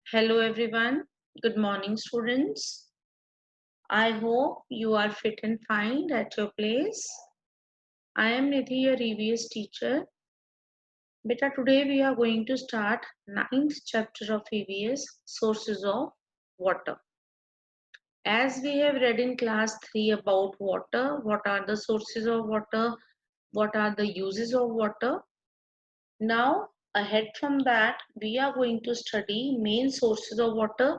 Hello everyone. Good morning students. I hope you are fit and fine at your place. I am Nidhi, your EVS teacher. Beta, today we are going to start 9th chapter of EVS, Sources of Water. As we have read in class 3 about water, what are the sources of water, what are the uses of water. Now, ahead from that, we are going to study main sources of water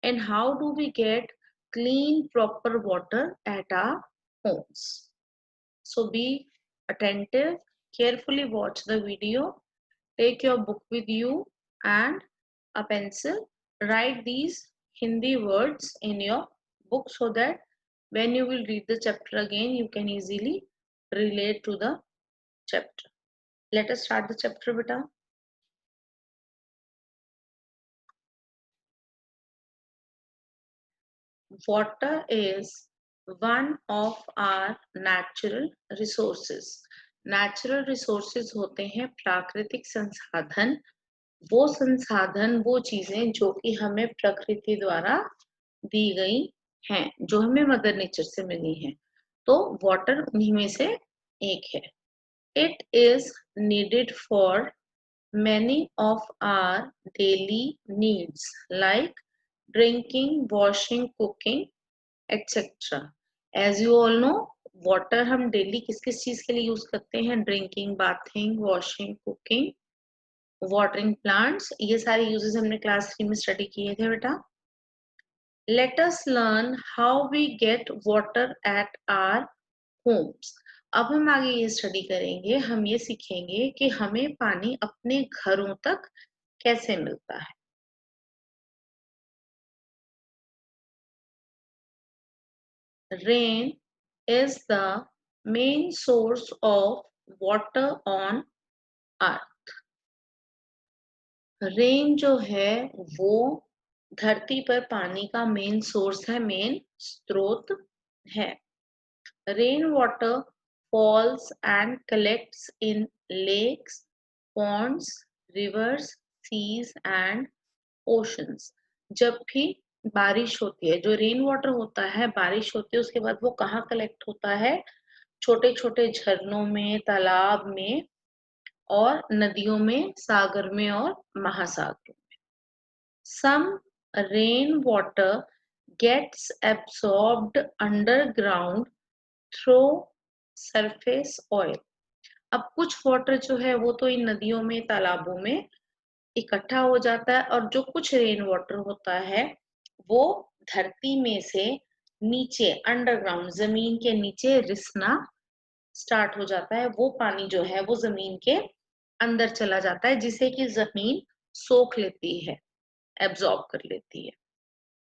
and how do we get clean, proper water at our homes. So be attentive, carefully watch the video, take your book with you and a pencil. Write these Hindi words in your book so that when you will read the chapter again, you can easily relate to the chapter. Let us start the chapter, beta. Water is one of our natural resources. Natural resources होते हैं प्राकृतिक संसाधन, वो चीजें जो कि हमें प्रकृति द्वारा दी गई हैं, जो हमें मदर नेचर से मिली हैं. तो वाटर उन्हीं में से एक है. It is needed for many of our daily needs like drinking, washing, cooking, etc. As you all know, water हम डेली किस किस चीज के लिए यूज करते हैं? Drinking, bathing, washing, cooking, watering plants. ये सारे यूजेस हमने क्लास 3 में स्टडी किए थे बेटा. Let us learn how we get water at our homes. अब हम आगे ये स्टडी करेंगे, हम ये सीखेंगे कि हमें पानी अपने घरों तक कैसे मिलता है. Rain is the main source of water on earth. Rain जो है वो धरती पर पानी का मेन सोर्स है, मेन स्रोत है. Rain water falls and collects in lakes, ponds, rivers, seas and oceans. जब भी बारिश होती है, जो रेन वाटर होता है, बारिश होती है उसके बाद वो कहाँ कलेक्ट होता है? छोटे छोटे झरनों में, तालाब में और नदियों में, सागर में और महासागरों में. Some rain water gets absorbed underground through surface oil. अब कुछ वाटर जो है वो तो इन नदियों में, तालाबों में इकट्ठा हो जाता है और जो कुछ रेन वाटर होता है वो धरती में से नीचे, अंडरग्राउंड, जमीन के नीचे रिसना स्टार्ट हो जाता है. वो पानी जो है वो जमीन के अंदर चला जाता है, जिसे कि जमीन सोख लेती है, एब्जॉर्ब कर लेती है.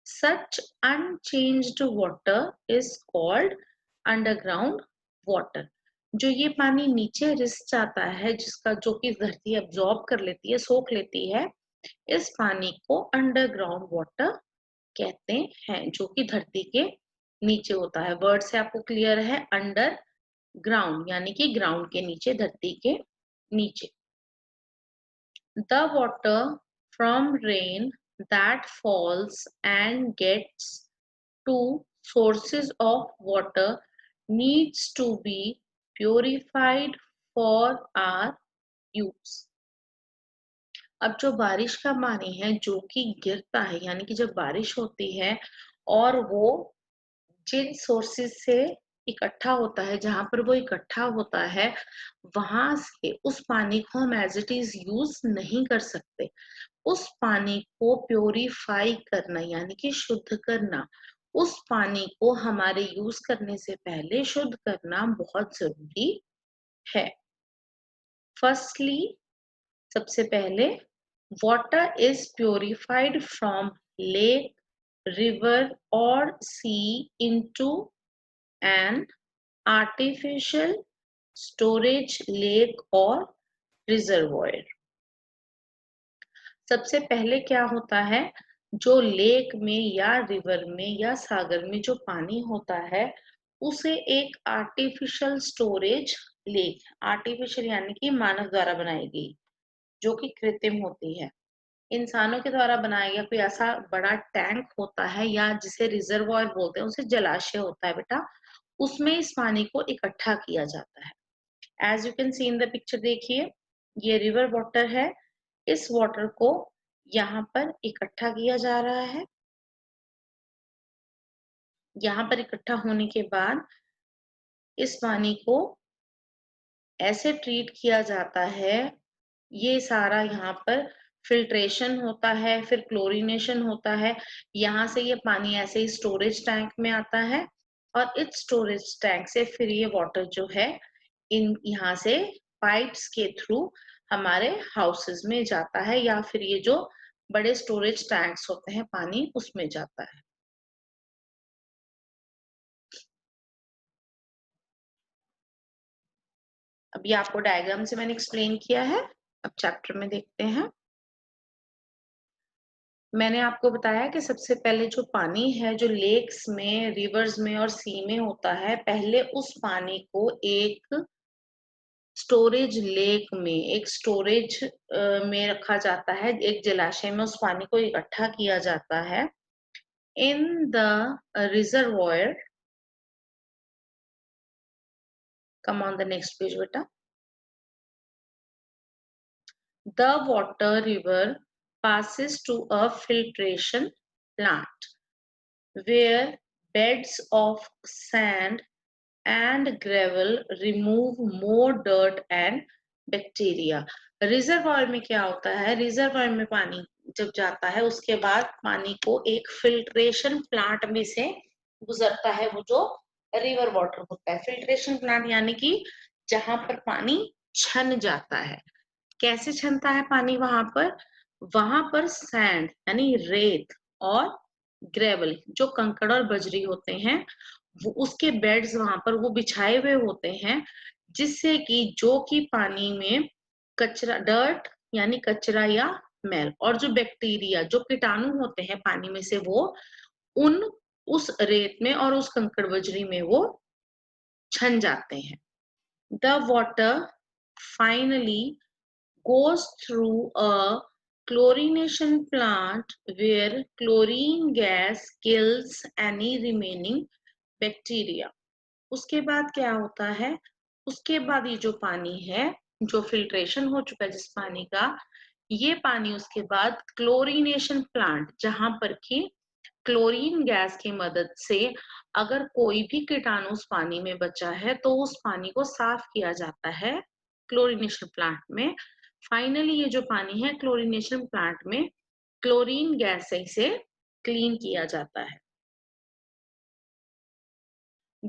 Such unchanged water is called underground water. जो ये पानी नीचे रिस जाता है, जिसका जो कि धरती एब्जॉर्ब कर लेती है, सोख लेती है, इस पानी को अंडरग्राउंड वाटर कहते हैं, जो कि धरती के नीचे होता है. वर्ड से आपको क्लियर है, अंडर ग्राउंड यानी कि ग्राउंड के नीचे, धरती के नीचे. The water from rain that falls and gets to sources of water needs to be purified for our use. अब जो बारिश का पानी है जो कि गिरता है, यानी कि जब बारिश होती है और वो जिन सोर्सेज से इकट्ठा होता है, जहां पर वो इकट्ठा होता है, वहां से उस पानी को हम एज इट इज यूज नहीं कर सकते. उस पानी को प्योरीफाई करना यानी कि शुद्ध करना, उस पानी को हमारे यूज करने से पहले शुद्ध करना बहुत जरूरी है. फर्स्टली, सबसे पहले, water is purified from lake, river or sea into an artificial storage lake or reservoir. सबसे पहले क्या होता है, जो लेक में या रिवर में या सागर में जो पानी होता है उसे एक आर्टिफिशियल स्टोरेज लेक, आर्टिफिशियल यानी कि मानव द्वारा बनाई गई, जो कि कृत्रिम होती है, इंसानों के द्वारा बनाया गया कोई ऐसा बड़ा टैंक होता है या जिसे रिजर्वॉयर बोलते हैं, उसे जलाशय होता है बेटा, उसमें इस पानी को इकट्ठा किया जाता है। As you can see in the picture, देखिए ये रिवर वाटर है। इस वाटर को यहाँ पर इकट्ठा किया जा रहा है। यहाँ पर इकट्ठा होने के बाद इस पानी को ऐसे ट्रीट किया जाता है, ये सारा यहाँ पर फिल्ट्रेशन होता है, फिर क्लोरीनेशन होता है। यहाँ से ये पानी ऐसे ही स्टोरेज टैंक में आता है और इस स्टोरेज टैंक से फिर ये वाटर जो है इन यहाँ से पाइप्स के थ्रू हमारे हाउसेस में जाता है या फिर ये जो बड़े स्टोरेज टैंक्स होते हैं पानी उसमें जाता है। अभी आपको डायग्राम से मैंने एक्सप्लेन किया है। अब चैप्टर में देखते हैं। मैंने आपको बताया कि सबसे पहले जो पानी है जो लेक्स में, रिवर्स में और सी में होता है, पहले उस पानी को एक स्टोरेज लेक में, एक स्टोरेज में रखा जाता है, एक जलाशय में उस पानी को इकट्ठा किया जाता है। In the reservoir, come on the next page बेटा। The water river passes to a filtration plant where beds of sand and gravel remove more dirt and bacteria. Reservoir में क्या होता है, रिजर्वायर में पानी जब जाता है उसके बाद पानी को एक फिल्ट्रेशन प्लांट में से गुजरता है, वो जो रिवर वाटर होता है। फिल्ट्रेशन प्लांट यानी कि जहां पर पानी छन जाता है। कैसे छनता है पानी वहां पर सैंड यानी रेत और ग्रेवल जो कंकड़ और बजरी होते हैं, वो उसके बेड्स वहां पर वो बिछाए हुए होते हैं, जिससे कि जो कि पानी में कचरा, डर्ट यानी कचरा या मैल और जो बैक्टीरिया, जो कीटाणु होते हैं पानी में से, वो उन उस रेत में और उस कंकड़ बजरी में वो छन जाते हैं। The water finally goes through a chlorination plant where chlorine gas kills any remaining bacteria. उसके बाद क्या होता है, उसके बाद ये जो पानी है जो फिल्ट्रेशन हो चुका है जिस पानी का, ये पानी उसके बाद क्लोरीनेशन प्लांट, जहां पर कि क्लोरीन गैस की मदद से अगर कोई भी कीटाणु उस पानी में बचा है तो उस पानी को साफ किया जाता है क्लोरीनेशन प्लांट में। फाइनली ये जो पानी है क्लोरीनेशन प्लांट में क्लोरीन गैस से इसे क्लीन किया जाता है।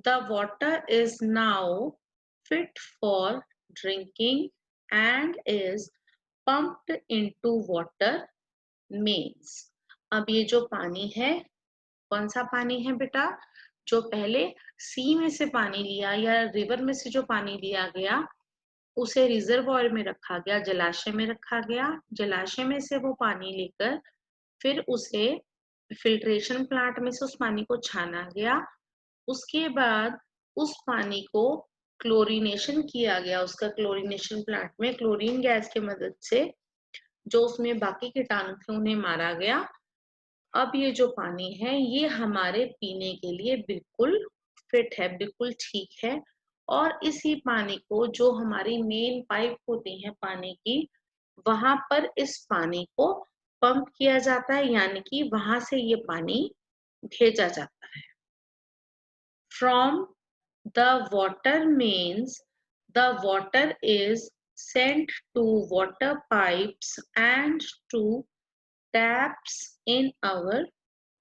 The water is now fit for drinking and is pumped into water mains. अब ये जो पानी है, कौन सा पानी है बेटा, जो पहले सी में से पानी लिया या रिवर में से जो पानी लिया गया उसे रिजर्वॉयर में रखा गया, जलाशय में रखा गया, जलाशय में से वो पानी लेकर फिर उसे फिल्ट्रेशन प्लांट में से उस पानी को छाना गया। उसके बाद उस पानी को क्लोरीनेशन किया गया, उसका क्लोरीनेशन प्लांट में क्लोरीन गैस की मदद से जो उसमें बाकी कीटाणु थे उन्हें मारा गया। अब ये जो पानी है ये हमारे पीने के लिए बिल्कुल फिट है, बिल्कुल ठीक है। और इसी पानी को जो हमारी मेन पाइप होती है पानी की, वहां पर इस पानी को पंप किया जाता है, यानी कि वहां से ये पानी भेजा जाता है। From the water mains, the water is sent to water pipes and to taps in our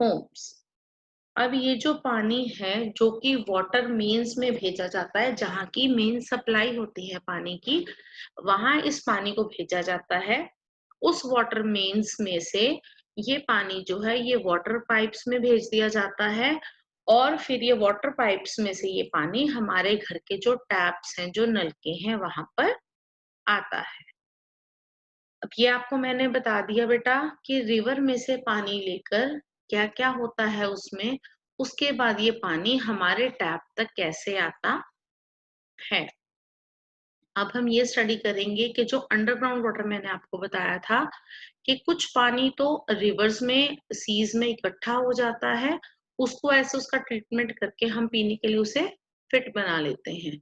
homes. अब ये जो पानी है जो कि वाटर मेन्स में भेजा जाता है, जहाँ की मेन सप्लाई होती है पानी की, वहां इस पानी को भेजा जाता है। उस वाटर मेन्स में से ये पानी जो है ये वाटर पाइप्स में भेज दिया जाता है और फिर ये वाटर पाइप्स में से ये पानी हमारे घर के जो टैप्स हैं, जो नलके हैं, वहां पर आता है। अब ये आपको मैंने बता दिया बेटा कि रिवर में से पानी लेकर क्या क्या होता है उसमें, उसके बाद ये पानी हमारे टैप तक कैसे आता है। अब हम ये स्टडी करेंगे कि जो अंडरग्राउंड वाटर मैंने आपको बताया था कि कुछ पानी तो रिवर्स में, सीज में इकट्ठा हो जाता है, उसको ऐसे उसका ट्रीटमेंट करके हम पीने के लिए उसे फिट बना लेते हैं।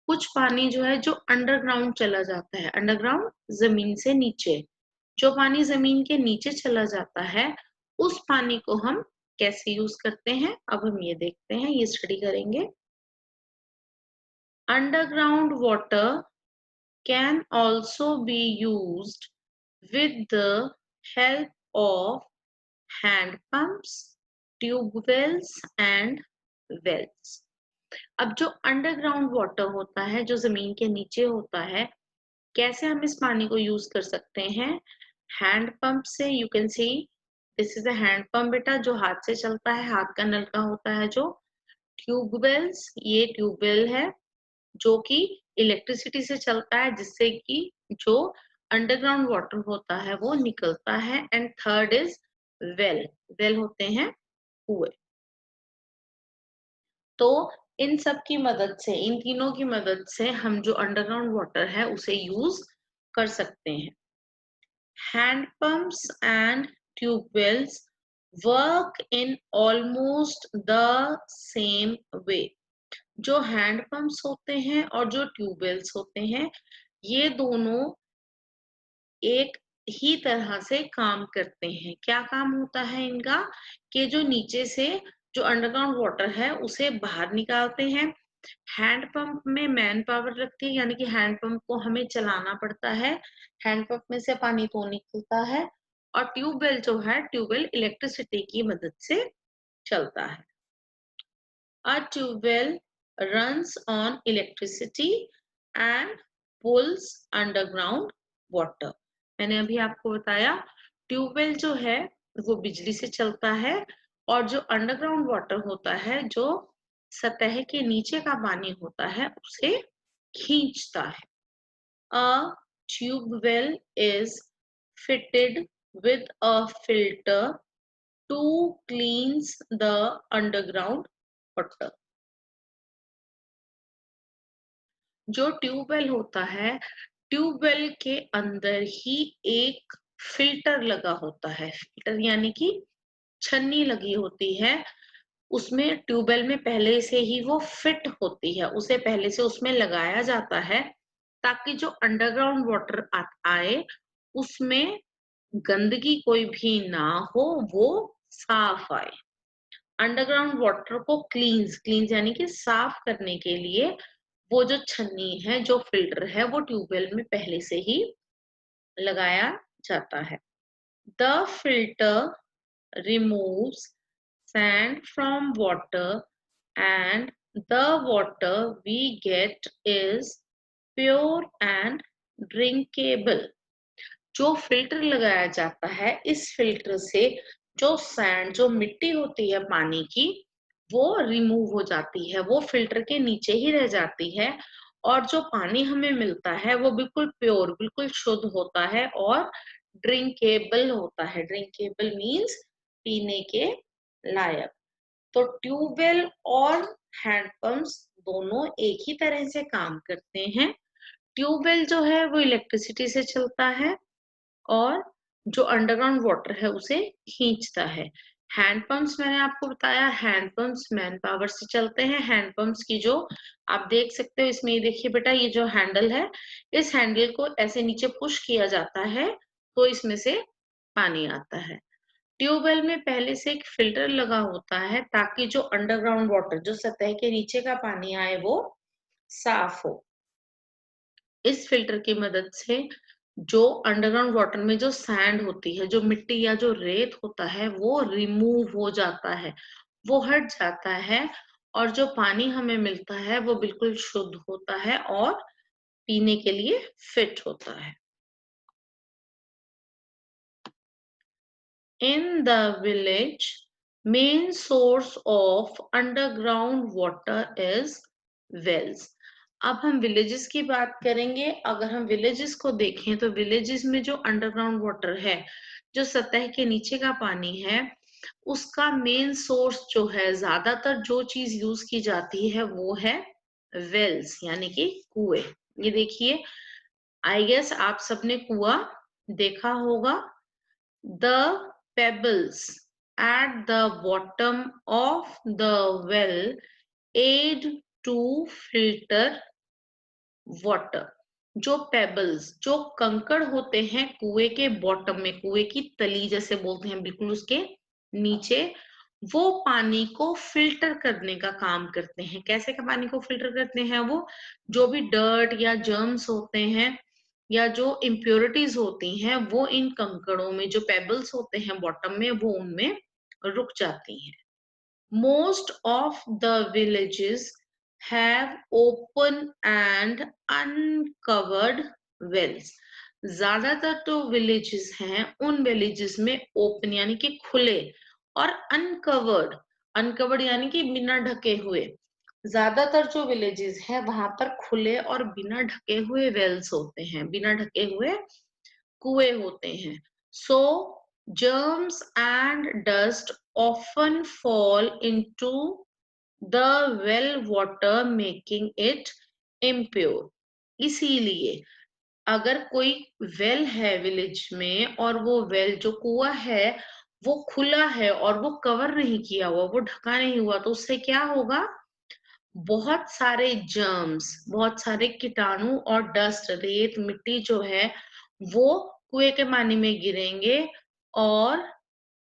कुछ पानी जो है जो अंडरग्राउंड चला जाता है, अंडरग्राउंड जमीन से नीचे, जो पानी जमीन के नीचे चला जाता है उस पानी को हम कैसे यूज करते हैं, अब हम ये देखते हैं, ये स्टडी करेंगे। Underground water can also be used with the help of hand pumps, tube wells and wells. अब जो अंडरग्राउंड वाटर होता है, जो जमीन के नीचे होता है, कैसे हम इस पानी को यूज कर सकते हैं? हैंड पंप से। You can see this is a hand pump बेटा, जो हाथ से चलता है, हाथ का नलका होता है जो। ट्यूबवेल्स, ये ट्यूबवेल है जो कि इलेक्ट्रिसिटी से चलता है, जिससे कि जो अंडरग्राउंड वाटर होता है वो निकलता है। And third is well, well होते हैं कुएं। तो इन सब की मदद से, इन तीनों की मदद से हम जो अंडरग्राउंड वाटर है उसे यूज कर सकते हैं। Hand pumps and tube wells work in almost the same way. जो हैंड पंप्स होते हैं और जो ट्यूबवेल्स होते हैं, ये दोनों एक ही तरह से काम करते हैं। क्या काम होता है इनका? कि जो नीचे से जो अंडरग्राउंड वाटर है उसे बाहर निकालते हैं। हैंड पंप में मैन पावर लगती है, यानी कि हैंड पंप को हमें चलाना पड़ता है, हैंड पंप में से पानी तो निकलता है। और ट्यूबवेल जो है, ट्यूबवेल इलेक्ट्रिसिटी की मदद से चलता है। A tube runs on electricity and pulls underground water. मैंने अभी आपको बताया ट्यूबवेल जो है वो बिजली से चलता है, और जो अंडरग्राउंड वाटर होता है, जो सतह के नीचे का पानी होता है, उसे खींचता है। A tube well is fitted with a filter to cleanse the underground water. जो ट्यूबवेल होता है, ट्यूबवेल के अंदर ही एक फिल्टर लगा होता है। फिल्टर यानी कि छन्नी लगी होती है, उसमें ट्यूबवेल में पहले से ही वो फिट होती है, उसे पहले से उसमें लगाया जाता है ताकि जो अंडरग्राउंड वाटर आए उसमें गंदगी कोई भी ना हो, वो साफ आए। अंडरग्राउंड वाटर को क्लींस, क्लींस यानी कि साफ करने के लिए वो जो छन्नी है, जो फिल्टर है, वो ट्यूबवेल में पहले से ही लगाया जाता है। The filter removes sand from water and the water we get is pure and drinkable. जो फिल्टर लगाया जाता है, इस फिल्टर से जो सैंड, जो मिट्टी होती है पानी की, वो रिमूव हो जाती है, वो फिल्टर के नीचे ही रह जाती है, और जो पानी हमें मिलता है वो बिल्कुल प्योर, बिल्कुल शुद्ध होता है और ड्रिंकेबल होता है। ड्रिंकेबल मीन्स पीने के लायक। तो ट्यूबवेल और हैंडपंप्स दोनों एक ही तरह से काम करते हैं। ट्यूबवेल जो है वो इलेक्ट्रिसिटी से चलता है, और जो अंडरग्राउंड वाटर है उसे खींचता है। हैंडपंप्स मैंने आपको बताया, हैंडपंप्स मैन पावर से चलते हैं। हैंडपंप्स की जो आप देख सकते हो, इसमें ये देखिए बेटा, ये जो हैंडल है, इस हैंडल को ऐसे नीचे पुश किया जाता है तो इसमें से पानी आता है। ट्यूबवेल में पहले से एक फिल्टर लगा होता है ताकि जो अंडरग्राउंड वाटर, जो सतह के नीचे का पानी आए, वो साफ हो। इस फिल्टर की मदद से जो अंडरग्राउंड वाटर में जो सैंड होती है, जो मिट्टी या जो रेत होता है, वो रिमूव हो जाता है, वो हट जाता है, और जो पानी हमें मिलता है वो बिल्कुल शुद्ध होता है और पीने के लिए फिट होता है। In the village, main source of underground water is wells. अब हम विलेजेस की बात करेंगे। अगर हम विलेजेस को देखें तो विलेजेस में जो अंडरग्राउंड वाटर है, जो सतह के नीचे का पानी है, उसका मेन सोर्स जो है, ज्यादातर जो चीज यूज की जाती है वो है वेल्स, यानी कि कुएं। ये देखिए, आई गेस आप सबने कुआं देखा होगा। The pebbles at the bottom of the well aid to filter water. जो पेबल्स, जो कंकड़ होते हैं कुएं के बॉटम में, कुएं की तली जैसे बोलते हैं, बिल्कुल उसके नीचे, वो पानी को फिल्टर करने का काम करते हैं। कैसे का पानी को फिल्टर करते हैं? वो जो भी डर्ट या जर्म्स होते हैं या जो इम्प्योरिटीज होती हैं वो इन कंकड़ों में, जो पेबल्स होते हैं बॉटम में, वो उनमें रुक जाती हैं। Most of the villages have open and uncovered wells. ज्यादातर तो विलेजेस हैं, उन विलेजेस में ओपन यानी कि खुले और अनकवर्ड, अनकवर्ड यानी कि बिना ढके हुए, ज्यादातर जो विलेजेस है वहां पर खुले और बिना ढके हुए वेल्स होते हैं, बिना ढके हुए कुएं होते हैं। So germs and dust often fall into the well water making it impure। इसीलिए अगर कोई वेल है विलेज में और वो वेल जो कुआं है वो खुला है और वो कवर नहीं किया हुआ, वो ढका नहीं हुआ, तो उससे क्या होगा? बहुत सारे जर्म्स, बहुत सारे कीटाणु और डस्ट, रेत, मिट्टी जो है वो कुएं के पानी में गिरेंगे और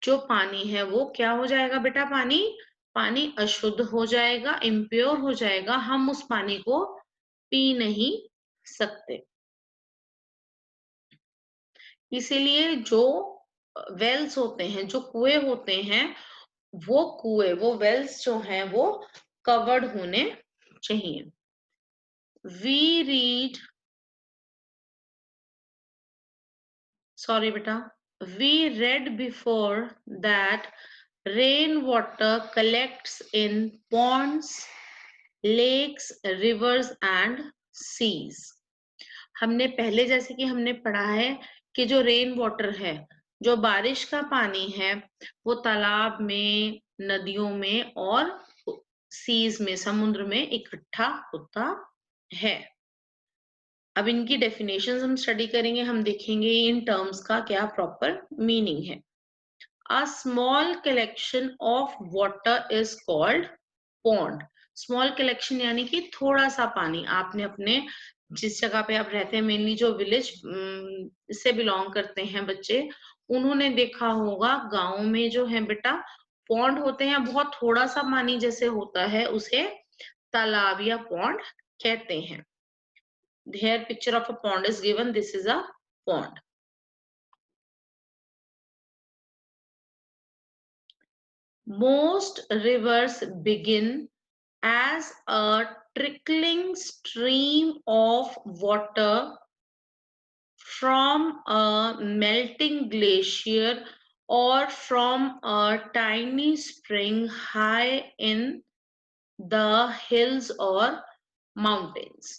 जो पानी है वो क्या हो जाएगा बेटा? पानी पानी अशुद्ध हो जाएगा, इम्प्योर हो जाएगा, हम उस पानी को पी नहीं सकते। इसीलिए जो वेल्स होते हैं, जो कुएं होते हैं, वो कुएं, वो वेल्स जो हैं वो कवर्ड होने चाहिए। वी रीड, सॉरी बेटा, we read before that rainwater collects in ponds, lakes, rivers and seas। हमने पहले, जैसे कि हमने पढ़ा है कि जो रेन वाटर है, जो बारिश का पानी है, वो तालाब में, नदियों में और सीज में, समुद्र में इकट्ठा होता है। अब इनकी डेफिनेशंस हम स्टडी करेंगे, हम देखेंगे इन टर्म्स का क्या प्रॉपर मीनिंग है। A small collection of water is called pond। Small collection यानी कि थोड़ा सा पानी। आपने अपने जिस जगह पे आप रहते हैं, मेनली जो विलेज से बिलोंग करते हैं बच्चे, उन्होंने देखा होगा गांव में जो है बेटा पॉन्ड होते हैं, बहुत थोड़ा सा पानी जैसे होता है, उसे तालाब या पॉन्ड कहते हैं। Here picture of a pond is given. This is a pond. Most rivers begin as a trickling stream of water from a melting glacier or from a tiny spring high in the hills or mountains।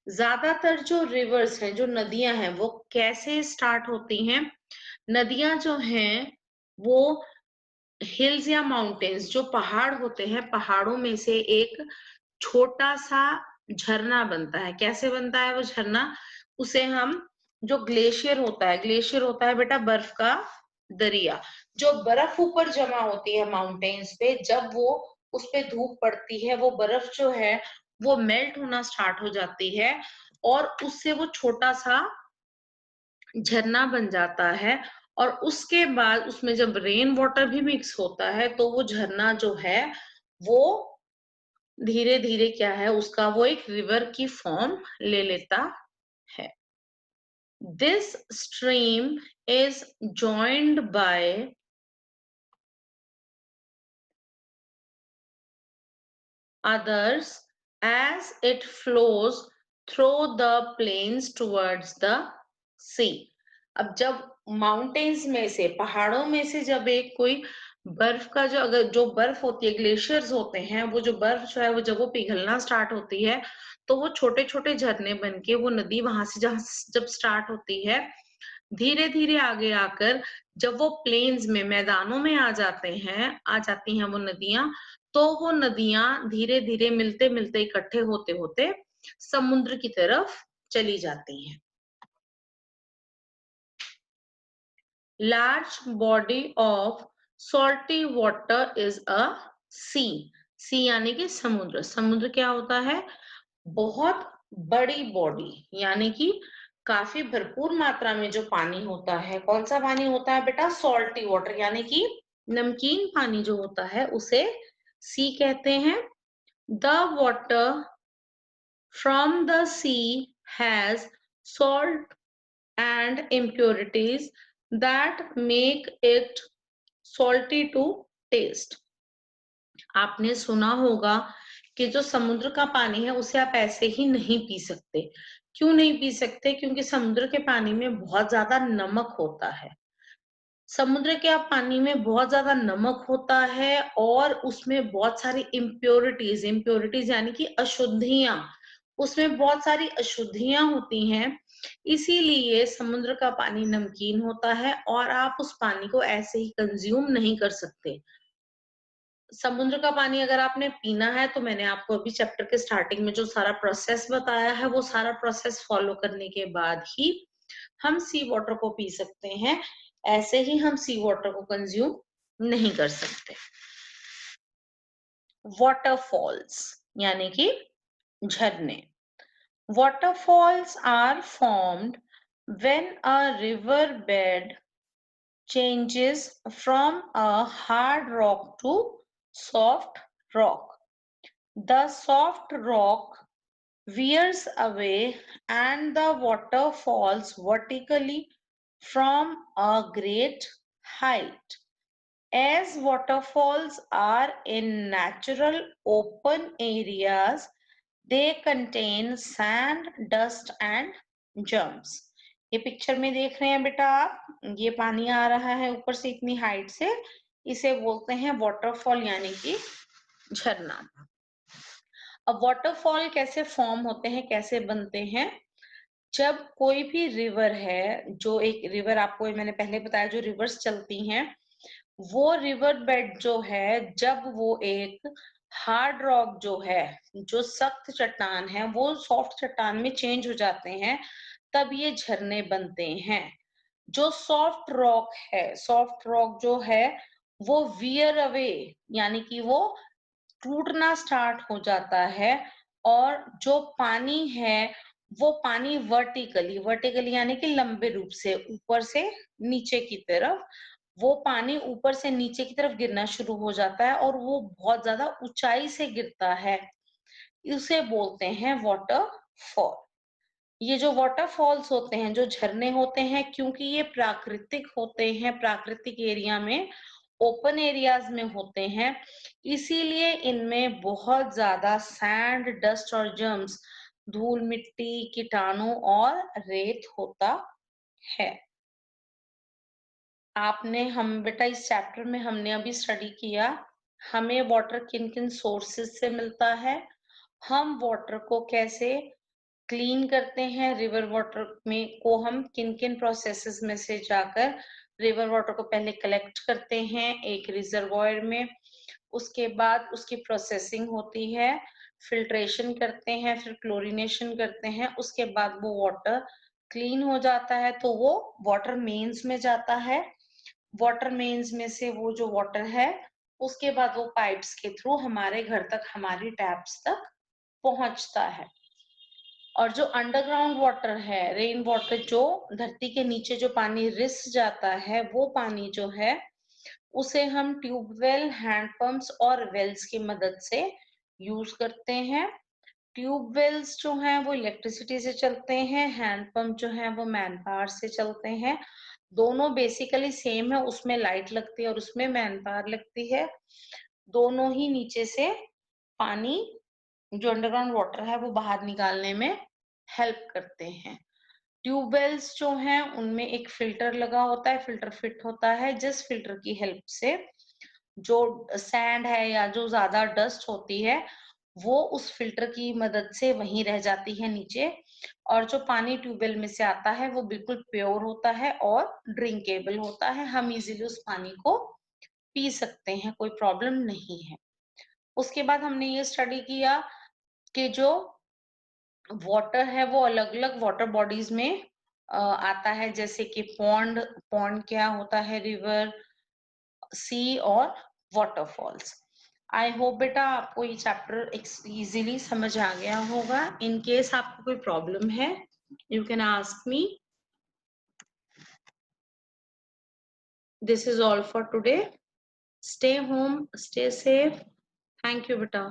ज्यादातर जो reverse हैं, जो नदियां हैं, वो कैसे start होती हैं? नदियां जो हैं वो हिल्स या माउंटेन्स, जो पहाड़ होते हैं, पहाड़ों में से एक छोटा सा झरना बनता है। कैसे बनता है वो झरना? उसे हम, जो ग्लेशियर होता है, ग्लेशियर होता है बेटा बर्फ का दरिया। जो बर्फ ऊपर जमा होती है माउंटेन्स पे, जब वो उस पे धूप पड़ती है, वो बर्फ जो है वो मेल्ट होना स्टार्ट हो जाती है और उससे वो छोटा सा झरना बन जाता है। और उसके बाद उसमें जब रेन वाटर भी मिक्स होता है तो वो झरना जो है वो धीरे धीरे क्या है, उसका वो एक रिवर की फॉर्म ले लेता है। This stream is joined by others as it flows through the plains towards the sea। अब जब माउंटेन्स में से, पहाड़ों में से जब एक कोई बर्फ का, जो अगर जो बर्फ होती है, ग्लेशियर्स होते हैं, वो जो बर्फ जो है वो जब वो पिघलना स्टार्ट होती है तो वो छोटे छोटे झरने बन के वो नदी वहां से जहां जब स्टार्ट होती है, धीरे धीरे आगे आकर जब वो प्लेन्स में, मैदानों में आ जाती हैं वो नदियां, तो वो नदियां धीरे धीरे मिलते मिलते इकट्ठे होते होते समुद्र की तरफ चली जाती हैं। Large body of salty water is a sea. Sea यानी कि समुद्र। समुद्र क्या होता है? बहुत बड़ी बॉडी, यानी कि काफी भरपूर मात्रा में जो पानी होता है। कौन सा पानी होता है बेटा? सॉल्टी वाटर, यानी कि नमकीन पानी जो होता है उसे सी कहते हैं। The water from the sea has salt and impurities that make it salty to taste। आपने सुना होगा कि जो समुद्र का पानी है उसे आप ऐसे ही नहीं पी सकते। क्यों नहीं पी सकते? क्योंकि समुद्र के पानी में बहुत ज्यादा नमक होता है। समुद्र के पानी में बहुत ज्यादा नमक होता है और उसमें बहुत सारी इम्प्योरिटीज, इम्प्योरिटीज यानी कि अशुद्धियां, उसमें बहुत सारी अशुद्धियां होती हैं। इसीलिए समुद्र का पानी नमकीन होता है और आप उस पानी को ऐसे ही कंज्यूम नहीं कर सकते। समुद्र का पानी अगर आपने पीना है तो मैंने आपको अभी चैप्टर के स्टार्टिंग में जो सारा प्रोसेस बताया है वो सारा प्रोसेस फॉलो करने के बाद ही हम सी वाटर को पी सकते हैं। ऐसे ही हम सी वाटर को कंज्यूम नहीं कर सकते। वाटरफॉल्स यानी कि झरने। Waterfalls are formed when a river bed changes from a hard rock to soft rock. The soft rock veers away and the water falls vertically from a great height. As waterfalls are in natural open areas, they contain sand, dust and germs. ये picture में देख रहे हैं बेटा आप, ये पानी आ रहा है ऊपर से इतनी हाइट से, इसे बोलते हैं वाटरफॉल यानी कि झरना। अब वाटरफॉल कैसे फॉर्म होते हैं, कैसे बनते हैं? जब कोई भी रिवर है, जो एक रिवर आपको मैंने पहले बताया जो रिवर्स चलती हैं, वो रिवर बेड जो है जब वो एक हार्ड रॉक जो है, जो सख्त चट्टान है, वो सॉफ्ट चट्टान में चेंज हो जाते हैं, तब ये झरने बनते हैं। जो सॉफ्ट रॉक है, सॉफ्ट रॉक जो है वो वियर अवे यानी कि वो टूटना स्टार्ट हो जाता है और जो पानी है वो पानी वर्टिकली, वर्टिकली यानी कि लंबे रूप से ऊपर से नीचे की तरफ, वो पानी ऊपर से नीचे की तरफ गिरना शुरू हो जाता है और वो बहुत ज्यादा ऊंचाई से गिरता है। इसे बोलते हैं वाटरफॉल। ये जो वाटरफॉल्स होते हैं, जो झरने होते हैं, क्योंकि ये प्राकृतिक होते हैं, प्राकृतिक एरिया में, ओपन एरियाज में होते हैं, इसीलिए इनमें बहुत ज्यादा सैंड, डस्ट और जर्म्स, धूल मिट्टी, कीटाणु और रेत होता है। आपने हम बेटा इस चैप्टर में हमने अभी स्टडी किया हमें वाटर किन किन सोर्सेस से मिलता है, हम वाटर को कैसे क्लीन करते हैं, रिवर वाटर में को हम किन किन प्रोसेसेस में से जाकर रिवर वाटर को पहले कलेक्ट करते हैं एक रिजर्वॉयर में, उसके बाद उसकी प्रोसेसिंग होती है, फिल्ट्रेशन करते हैं, फिर क्लोरीनेशन करते हैं, उसके बाद वो वाटर क्लीन हो जाता है तो वो वाटर मेन्स में जाता है। वाटर मेन्स में से वो जो वाटर है उसके बाद वो पाइप्स के थ्रू हमारे घर तक, हमारी टैप्स तक पहुंचता है। और जो अंडरग्राउंड वाटर है, रेन वाटर, जो धरती के नीचे जो पानी रिस जाता है, वो पानी जो है उसे हम ट्यूबवेल, हैंडपंप्स और वेल्स की मदद से यूज करते हैं। ट्यूबवेल्स जो हैं वो इलेक्ट्रिसिटी से चलते हैं, हैंडपंप जो है वो मैन पावर से चलते हैं। दोनों बेसिकली सेम है, उसमें लाइट लगती है और उसमें मैन पावर लगती है। दोनों ही नीचे से पानी, जो अंडरग्राउंड वाटर है वो बाहर निकालने में हेल्प करते हैं। ट्यूबवेल्स जो हैं उनमें एक फिल्टर लगा होता है, फिल्टर फिट होता है, जिस फिल्टर की हेल्प से जो सैंड है या जो ज्यादा डस्ट होती है वो उस फिल्टर की मदद से वहीं रह जाती है नीचे, और जो पानी ट्यूबवेल में से आता है वो बिल्कुल प्योर होता है और ड्रिंकेबल होता है। हम इजीली उस पानी को पी सकते हैं, कोई प्रॉब्लम नहीं है। उसके बाद हमने ये स्टडी किया कि जो वाटर है वो अलग अलग वाटर बॉडीज में आता है, जैसे कि पॉन्ड, पॉन्ड क्या होता है, रिवर, सी और वाटरफॉल्स। आई होप बेटा आपको ये चैप्टर इजीली समझ आ गया होगा। इन केस आपको कोई प्रॉब्लम है, you can ask me. This is all for today. Stay home, stay safe. Thank you बेटा।